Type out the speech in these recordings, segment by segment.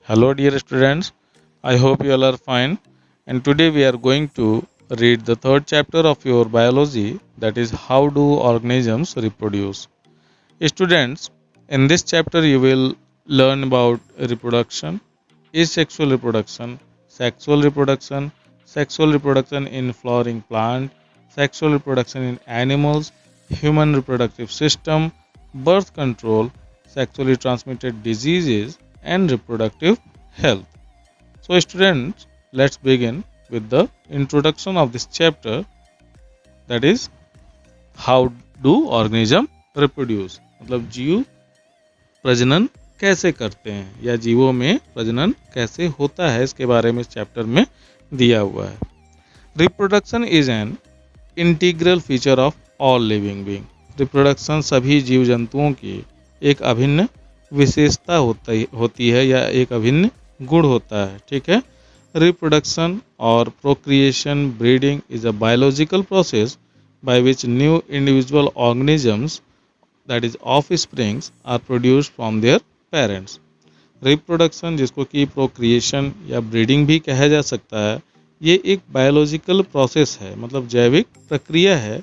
Hello, dear students. I hope you all are fine. And today we are going to read the third chapter of your biology, that is, how do organisms reproduce. Students, in this chapter you will learn about reproduction, sexual reproduction, sexual reproduction in flowering plant, sexual reproduction in animals, human reproductive system, birth control, sexually transmitted diseases, and reproductive health. So, students, let's begin with the introduction of this chapter, that is, how do organism reproduce. मतलब जीव प्रजनन कैसे करते हैं या जीवों में प्रजनन कैसे होता है, इसके बारे में इस चैप्टर में दिया हुआ है। Reproduction is an integral feature of all living being. Reproduction सभी जीव जंतुओं की एक अभिन्न विशेषता होती है या एक अभिन्न गुण होता है। ठीक है। रिप्रोडक्शन और procreation breeding is a biological process by which new individual organisms, that is offsprings, are produced from their parents. Reproduction, जिसको कि प्रोक्रिएशन या ब्रीडिंग भी कहा जा सकता है, ये एक बायोलॉजिकल प्रोसेस है, मतलब जैविक प्रक्रिया है,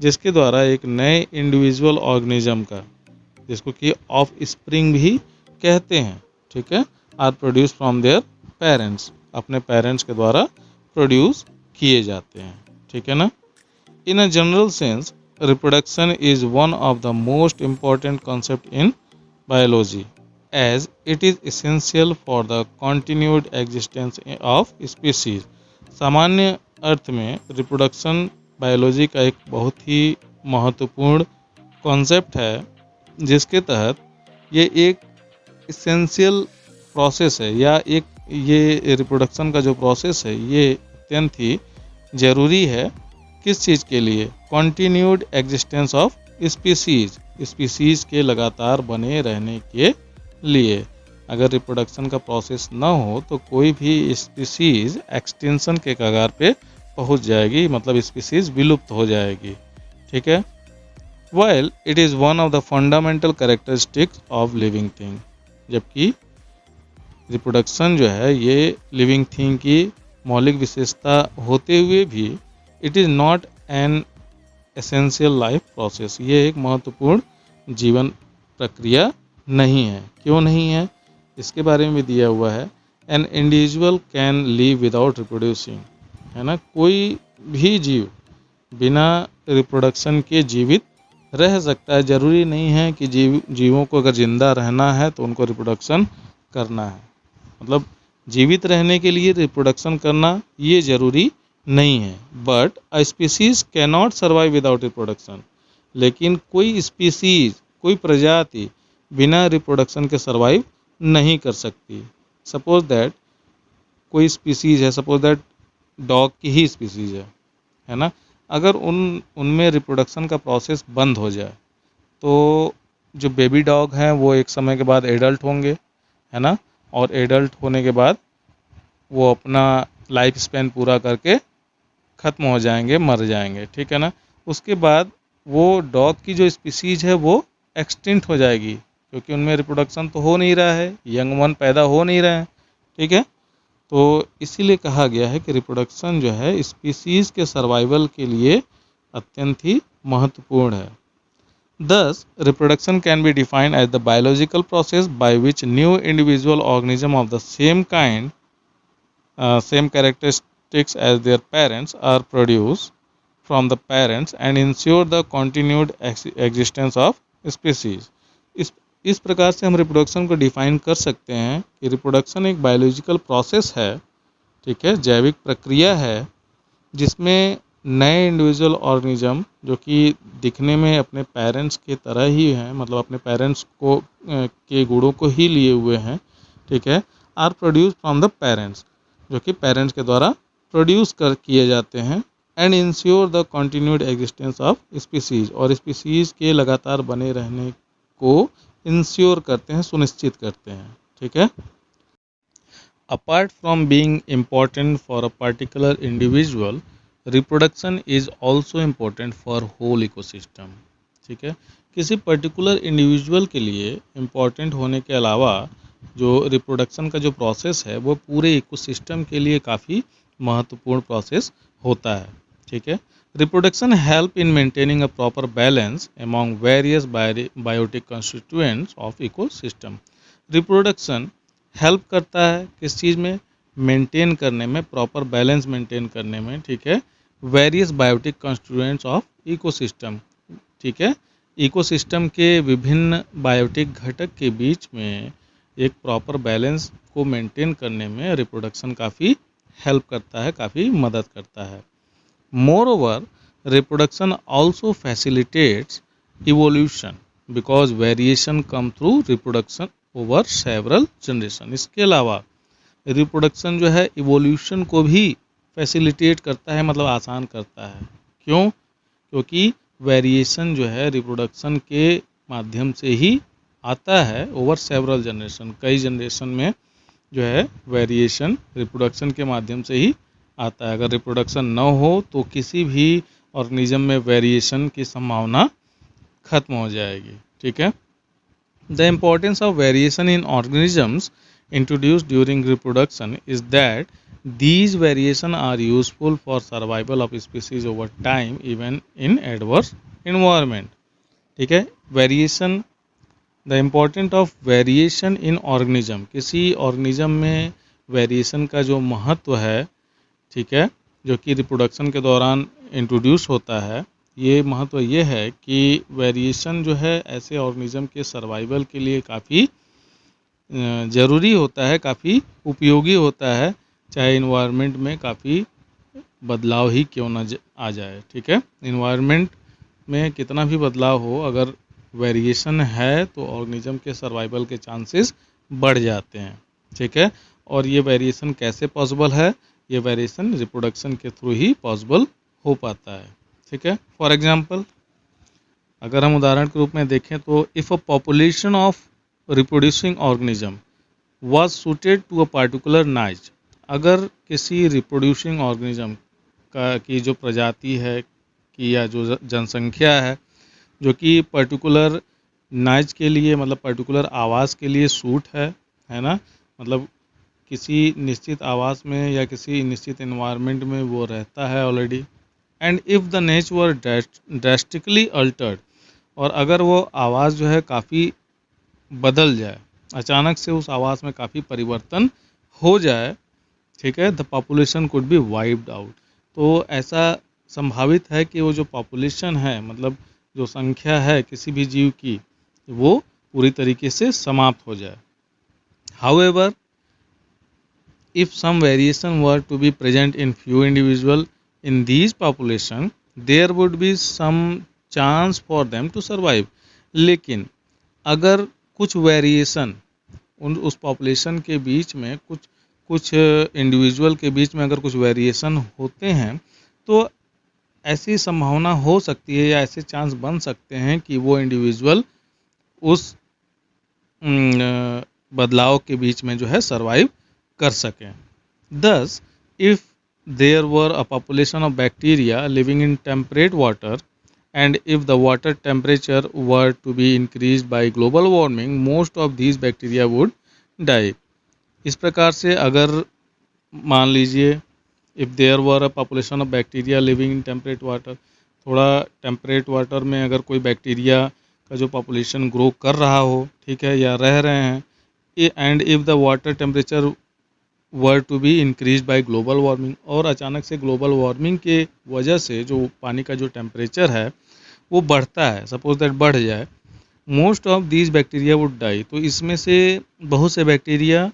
जिसके द्वारा एक नए इंडिविजुअल ऑर्गेनिज्म का, जिसको कि ऑफ स्प्रिंग भी कहते हैं, ठीक है, are produce from their parents, अपने पेरेंट्स के द्वारा प्रोड्यूस किए जाते हैं। ठीक है ना। In a general sense, reproduction is one of the most important concepts in biology, as it is essential for the continued existence of species. सामान्य अर्थ में रिप्रोडक्शन बायोलॉजी का एक बहुत ही महत्वपूर्ण कॉन्सेप्ट है, जिसके तहत ये एक इसेंशियल प्रोसेस है, या ये रिप्रोडक्शन का जो प्रोसेस है ये अत्यंत ही ज़रूरी है। किस चीज़ के लिए? कॉन्टिन्यूड एग्जिस्टेंस ऑफ स्पीसीज़ के लगातार बने रहने के लिए। अगर रिप्रोडक्शन का प्रोसेस न हो तो कोई भी स्पीसीज़ एक्सटिंक्शन के कगार पे पहुंच जाएगी, मतलब स्पीसीज़ विलुप्त हो जाएगी। ठीक है। While it is one of the fundamental characteristics of living thing, जबकि रिप्रोडक्शन जो है ये लिविंग थिंग की मौलिक विशेषता होते हुए भी it is not an essential life process, ये एक महत्वपूर्ण जीवन प्रक्रिया नहीं है। क्यों नहीं है, इसके बारे में भी दिया हुआ है। An individual can live without reproducing, है ना। कोई भी जीव बिना रिप्रोडक्शन के जीवित रह सकता है। ज़रूरी नहीं है कि जीवों को अगर जिंदा रहना है तो उनको रिप्रोडक्शन करना है, मतलब जीवित रहने के लिए रिप्रोडक्शन करना ये ज़रूरी नहीं है। But a species can not survive without reproduction, लेकिन कोई स्पीसीज, कोई प्रजाति बिना रिप्रोडक्शन के सर्वाइव नहीं कर सकती। सपोज दैट कोई स्पीसीज है, सपोज दैट डॉग की ही स्पीसीज है ना। अगर उनमें रिप्रोडक्शन का प्रोसेस बंद हो जाए तो जो बेबी डॉग हैं वो एक समय के बाद एडल्ट होंगे, है ना, और एडल्ट होने के बाद वो अपना लाइफ स्पैन पूरा करके ख़त्म हो जाएंगे, मर जाएंगे। ठीक है ना। उसके बाद वो डॉग की जो स्पीसीज है वो एक्सटिंक्ट हो जाएगी, क्योंकि उनमें रिप्रोडक्शन तो हो नहीं रहा है, यंग वन पैदा हो नहीं रहे हैं। ठीक है। तो इसीलिए कहा गया है कि रिप्रोडक्शन जो है स्पीसीज के सर्वाइवल के लिए अत्यंत ही महत्वपूर्ण है। Thus, reproduction can be defined as the biological process by which new individual organism of the same kind, same characteristics as their parents, are produced from the parents and ensure the continued existence of species. इस प्रकार से हम reproduction को define कर सकते हैं कि reproduction एक बायोलॉजिकल प्रोसेस है, ठीक है, जैविक प्रक्रिया है, जिसमें नए इंडिविजुअल ऑर्गेनिज्म जो कि दिखने में अपने पेरेंट्स के तरह ही हैं, मतलब अपने पेरेंट्स को के गुणों को ही लिए हुए हैं, ठीक है, are produce from the parents, जो कि पेरेंट्स के द्वारा प्रोड्यूस किए जाते हैं, and ensure the continued existence of species, और स्पीसीज के लगातार बने रहने को इंश्योर करते हैं, सुनिश्चित करते हैं। ठीक है। Apart from being important for a particular individual, reproduction is also important for whole ecosystem. ठीक है। किसी पर्टिकुलर इंडिविजुअल के लिए इम्पॉर्टेंट होने के अलावा जो रिप्रोडक्शन का जो प्रोसेस है वो पूरे इकोसिस्टम के लिए काफ़ी महत्वपूर्ण प्रोसेस होता है। ठीक है, reproduction help in maintaining a proper balance among various biotic constituents of ecosystem. Reproduction help करता है किस चीज़ में, मेंटेन करने में, प्रॉपर बैलेंस मेंटेन करने में। ठीक है, various biotic constituents of ecosystem. ठीक है, इकोसिस्टम के विभिन्न बायोटिक घटक के बीच में एक प्रॉपर बैलेंस को मेंटेन करने में रिप्रोडक्शन काफ़ी हेल्प करता है, काफ़ी मदद करता है। Moreover, reproduction also facilitates evolution because variation come through reproduction over several generation. इसके अलावा रिप्रोडक्शन जो है इवोल्यूशन को भी फैसिलिटेट करता है, मतलब आसान करता है। क्यों? क्योंकि वेरिएशन जो है रिप्रोडक्शन के माध्यम से ही आता है ओवर सेवरल जनरेशन, कई जनरेशन में जो है वेरिएशन रिप्रोडक्शन के माध्यम से ही आता है। अगर रिप्रोडक्शन न हो तो किसी भी ऑर्गेनिज्म में वेरिएशन की संभावना खत्म हो जाएगी। ठीक है, the importance of variation in organisms introduced during reproduction is that these variation are useful for survival of species over time even in adverse environment। ठीक है, variation, the important of variation in organism, किसी organism में variation का जो महत्व है, ठीक है, जो कि रिप्रोडक्शन के दौरान इंट्रोड्यूस होता है, ये महत्व ये है कि वेरिएशन जो है ऐसे ऑर्गेनिज्म के सर्वाइवल के लिए काफ़ी ज़रूरी होता है, काफ़ी उपयोगी होता है, चाहे इन्वायरमेंट में काफ़ी बदलाव ही क्यों ना आ जाए। ठीक है, इन्वायरमेंट में कितना भी बदलाव हो, अगर वेरिएशन है तो ऑर्गेनिज्म के सर्वाइवल के चांसेस बढ़ जाते हैं। ठीक है, और ये वेरिएशन कैसे पॉसिबल है? ये वेरिएशन रिप्रोडक्शन के थ्रू ही पॉसिबल हो पाता है। ठीक है, फॉर एग्जांपल अगर हम उदाहरण के रूप में देखें तो if a population of reproducing organism was suited to a particular niche, अगर किसी रिप्रोड्यूसिंग ऑर्गेनिज्म का की जो प्रजाति है की या जो जनसंख्या है जो कि पर्टिकुलर नाइच के लिए, मतलब पर्टिकुलर आवास के लिए सूट है ना, मतलब किसी निश्चित आवास में या किसी निश्चित एनवायरनमेंट में वो रहता है ऑलरेडी, एंड इफ़ द नेच वर ड्रास्टिकली अल्टर्ड, और अगर वो आवास जो है काफ़ी बदल जाए, अचानक से उस आवास में काफ़ी परिवर्तन हो जाए, ठीक है, the population could be wiped out. तो ऐसा संभावित है कि वो जो पॉपुलेशन है, मतलब जो संख्या है किसी भी जीव की, वो पूरी तरीके से समाप्त हो जाए। However, if some variation were to be present in few individual in these population, there would be some chance for them to survive। लेकिन अगर कुछ वेरिएशन उस पॉपुलेशन के बीच में, कुछ इंडिविजुअल के बीच में अगर कुछ वेरिएशन होते हैं तो ऐसी संभावना हो सकती है या ऐसे चांस बन सकते हैं कि वो इंडिविजुअल उस बदलाव के बीच में जो है सरवाइव कर सकें। Thus, if there were a population of bacteria living in temperate water and if the water temperature were to be increased by global warming, most of these bacteria would die। इस प्रकार से अगर मान लीजिए if there were a population of bacteria living in temperate water, थोड़ा temperate water में अगर कोई बैक्टीरिया का जो पॉपुलेशन ग्रो कर रहा हो, ठीक है, या रह रहे हैं, and if the water temperature were to be increase by global warming, और अचानक से ग्लोबल वार्मिंग के वजह से जो पानी का जो टेम्परेचर है वो बढ़ता है, सपोज दैट बढ़ जाए, most of these bacteria would die, तो इसमें से बहुत से बैक्टीरिया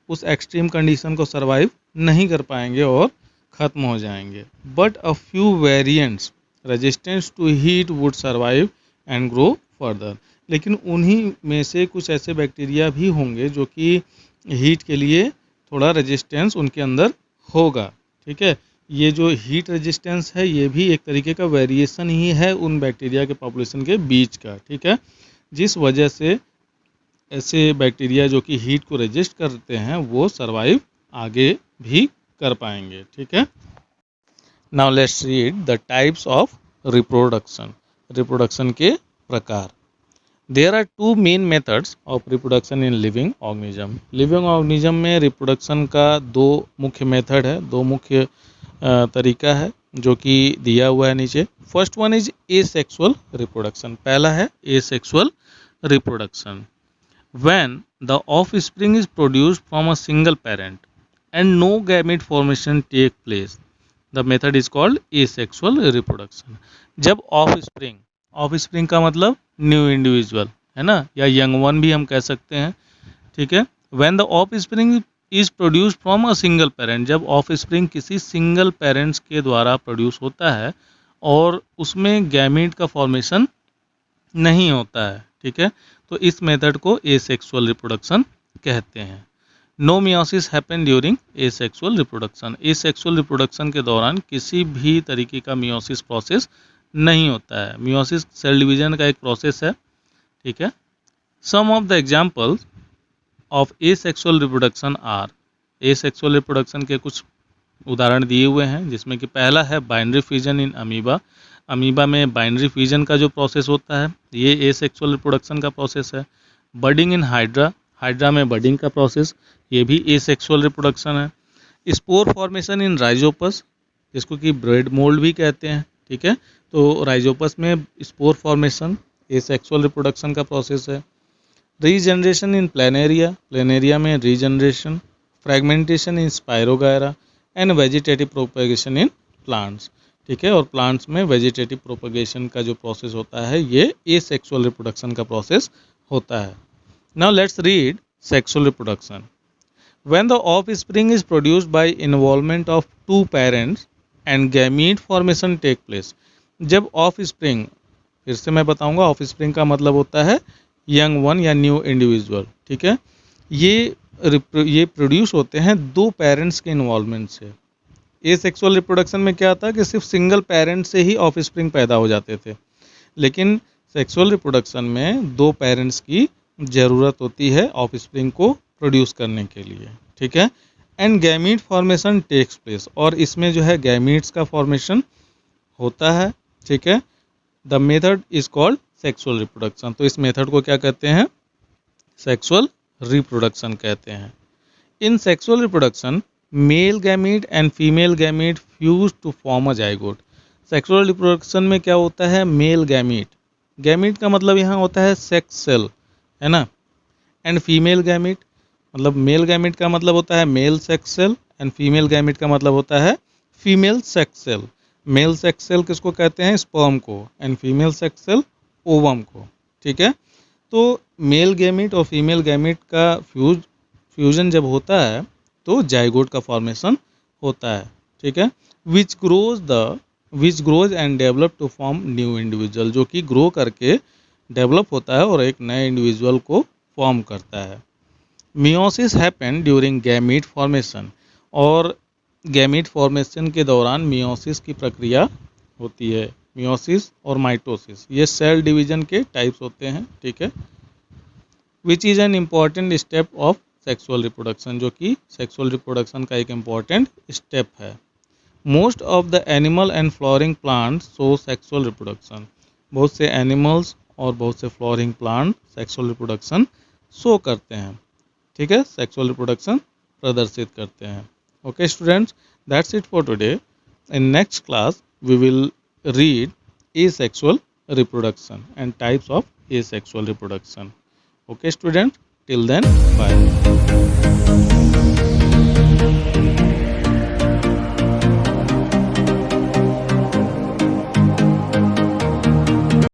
उस एक्सट्रीम कंडीशन को सर्वाइव नहीं कर पाएंगे और ख़त्म हो जाएंगे। But a few variants resistance to heat would survive and grow further, लेकिन उन्हीं में से कुछ ऐसे बैक्टीरिया भी होंगे जो कि हीट के लिए थोड़ा रेजिस्टेंस उनके अंदर होगा। ठीक है, ये जो हीट रेजिस्टेंस है ये भी एक तरीके का वेरिएशन ही है उन बैक्टीरिया के पॉपुलेशन के बीच का। ठीक है, जिस वजह से ऐसे बैक्टीरिया जो कि हीट को रेजिस्ट करते हैं वो सरवाइव आगे भी कर पाएंगे। ठीक है, now let's read the types of reproduction, reproduction के प्रकार। There are two main methods of reproduction in living organism. Living organism में रिप्रोडक्शन का दो मुख्य मेथड है, दो मुख्य तरीका है जो कि दिया हुआ है नीचे। First one is asexual reproduction. पहला है asexual reproduction. When the offspring is produced from a single parent and no gamete formation take place, the method is called asexual reproduction. जब ऑफस्प्रिंग का मतलब न्यू इंडिविजुअल है ना, या young one भी हम कह सकते हैं, ठीक है। When the offspring is produce from a single parent, जब ऑफस्प्रिंग किसी सिंगल पेरेंट्स के द्वारा प्रोड्यूस होता है और उसमें गैमीट का फॉर्मेशन नहीं होता है, ठीक है, तो इस मेथड को एसेक्सुअल रिप्रोडक्शन कहते हैं। No meiosis happen during asexual reproduction. Asexual reproduction के दौरान किसी भी तरीके का मियोसिस प्रोसेस नहीं होता है। मियोसिस सेल डिवीजन का एक प्रोसेस है, ठीक है। Some of the examples of asexual reproduction are, asexual reproduction के कुछ उदाहरण दिए हुए हैं, जिसमें कि पहला है binary fusion in amoeba. Amoeba में बाइनरी फ्यूजन का जो प्रोसेस होता है ये एसेक्सुअल रिप्रोडक्शन का प्रोसेस है। बडिंग इन हाइड्रा, हाइड्रा में बडिंग का प्रोसेस, ये भी एसेक्सुअल रिप्रोडक्शन है। स्पोर फॉर्मेशन इन राइजोपस, जिसको कि ब्रेड मोल्ड भी कहते हैं, ठीक है, तो राइजोपस में स्पोर फॉर्मेशन एसेक्सुअल रिप्रोडक्शन का प्रोसेस है। रीजनरेशन इन प्लेनेरिया, प्लेनेरिया में regeneration. Fragmentation in spirogyra and vegetative propagation in plants, ठीक है, और प्लांट्स में वेजिटेटिव प्रोपगेशन का जो प्रोसेस होता है ये एसेक्सुअल रिप्रोडक्शन का प्रोसेस होता है। Now let's read sexual reproduction. When the offspring is produced by involvement of two parents and gamete formation take place. जब ऑफस्प्रिंग, फिर से मैं बताऊंगा, ऑफस्प्रिंग का मतलब होता है यंग वन या न्यू इंडिविजुअल, ठीक है, ये प्रोड्यूस होते हैं दो पेरेंट्स के इन्वॉल्वमेंट से। एसेक्सुअल रिप्रोडक्शन में क्या था कि सिर्फ सिंगल पेरेंट से ही ऑफस्प्रिंग पैदा हो जाते थे, लेकिन सेक्सुअल रिप्रोडक्शन में दो पेरेंट्स की ज़रूरत होती है ऑफस्प्रिंग को प्रोड्यूस करने के लिए, ठीक है। And gamete formation takes place, और इसमें जो है गैमीट्स का फॉर्मेशन होता है, ठीक है। The method is called sexual reproduction. तो इस मेथड को क्या कहते हैं? सेक्सुअल रिप्रोडक्शन कहते हैं। In sexual reproduction male gamete and female gamete fuse to form a zygote. Sexual reproduction में क्या होता है? मेल गैमीट, गैमीट का मतलब यहाँ होता है सेक्स सेल, है ना। एंड फीमेल गैमीट, मतलब मेल गैमीट का मतलब होता है male sex cell and female gamete का मतलब होता है female sex cell. Male sex cell किसको कहते हैं? स्पर्म को, and female sex cell ovum को, ठीक है। तो मेल गैमीट और फीमेल गैमीट का फ्यूजन जब होता है तो जाइगोट का फॉर्मेशन होता है, ठीक है। Which grows and develop to form new individual, जो कि ग्रो करके डेवलप होता है और एक नए इंडिविजुअल को फॉर्म करता है। Meiosis happen during gamete formation, और गैमीट फॉर्मेशन के दौरान मियोसिस की प्रक्रिया होती है। मियोसिस और माइटोसिस ये सेल डिवीजन के टाइप्स होते हैं, ठीक है। Which is an important step of sexual reproduction, जो कि सेक्सुअल रिप्रोडक्शन का एक इम्पॉर्टेंट स्टेप है। Most of the animal and flowering plant show sexual reproduction, बहुत से एनिमल्स और बहुत से flowering plant sexual reproduction show करते हैं, ठीक है, सेक्सुअल रिप्रोडक्शन प्रदर्शित करते हैं। Okay students, that's it for today. In next class we will read asexual reproduction and types of asexual reproduction. Okay students, till then, bye.